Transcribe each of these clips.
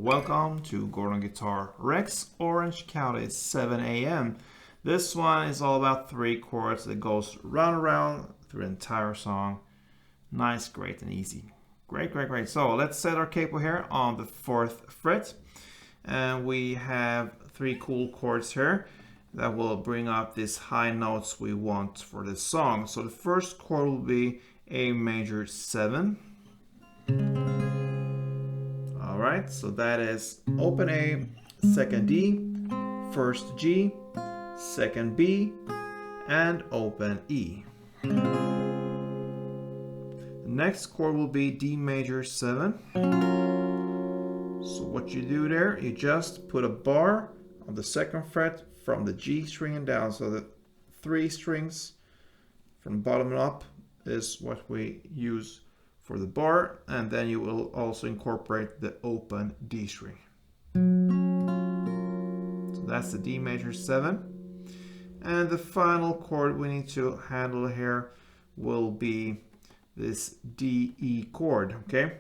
welcome to Gordon Guitar Rex Orange County 7 a.m. This one is all about 3 chords that goes round and round through the entire song. Nice, great, and easy. Great. So let's set our capo here on the 4th fret. And we have 3 cool chords here that will bring up these high notes we want for this song. So the first chord will be A major 7. Alright, so that is open A, second D, first G, second B, and open E. The next chord will be D major 7. So what you do there, you just put a bar on the 2nd fret from the G string and down. So the 3 strings from the bottom and up is what we use for the bar, and then you will also incorporate the open D string. So that's the D major 7. And the final chord we need to handle here will be this D E chord. Okay,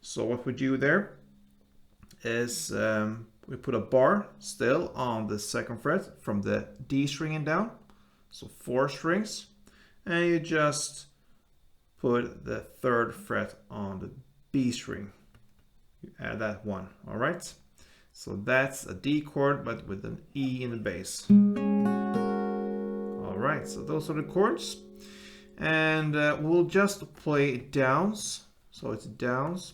so what we do there is we put a bar still on the 2nd fret from the D string and down, so 4 strings, and you just put the 3rd fret on the B string. You add that one. All right, so that's a D chord but with an E in the bass. All right, so those are the chords, and we'll just play downs. So it's downs.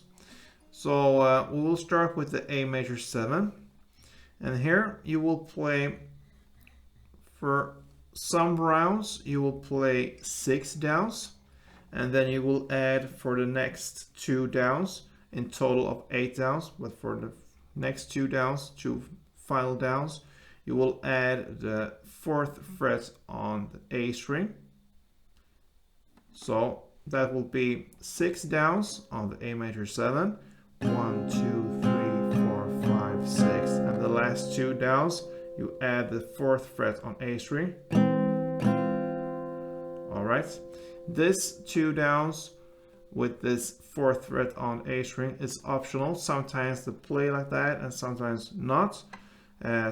So we will start with the A major 7, and here you will play, for some rounds you will play 6 downs, and then you will add for the next 2 downs, in total of 8 downs. But for the next 2 downs, 2 final downs, you will add the 4th fret on the A string. So that will be 6 downs on the A major 7. 1, 2, 3, 4, 5, 6, and the last 2 downs you add the 4th fret on A string. All right, this 2 downs with this 4th fret on A string is optional. Sometimes they play like that and sometimes not.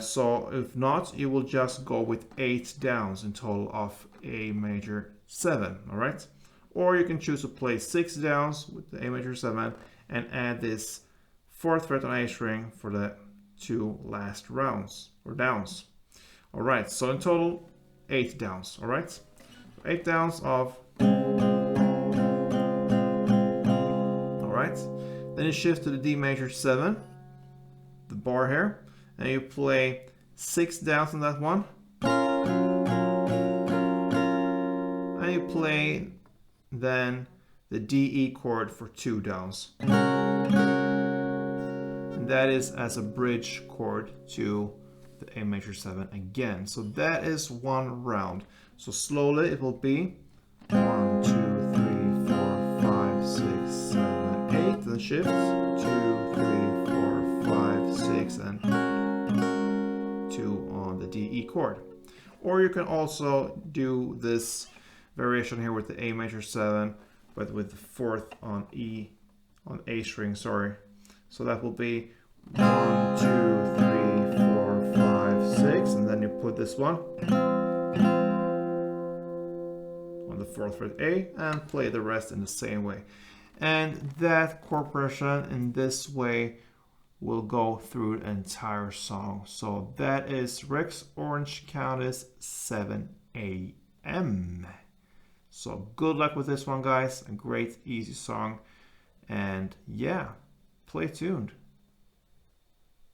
So if not, you will just go with 8 downs in total of A major 7. All right, or you can choose to play 6 downs with the A major 7 and add this 4th fret on A string for the 2 last rounds or downs. All right, so in total 8 downs. All right, 8 downs of. All right, then you shift to the D major 7, the bar here, and you play 6 downs on that one, and you play then the D E chord for 2 downs. And that is as a bridge chord to the A major 7 again. So that is 1 round. So slowly it will be 1, 2, 3, 4, 5, 6, 7, 8. Then shift 2, 3, 4, 5, 6, and 2 on the D E chord. Or you can also do this variation here with the A major 7, but with the 4th on A string, sorry. So that will be 1, 2, 3, 4, 5, 6, and then you put this one on the 4th fret A and play the rest in the same way. And that chord progression in this way will go through the entire song. So that is Rex Orange County's 7 a.m. So good luck with this one, guys. A great, easy song. And yeah, play tuned.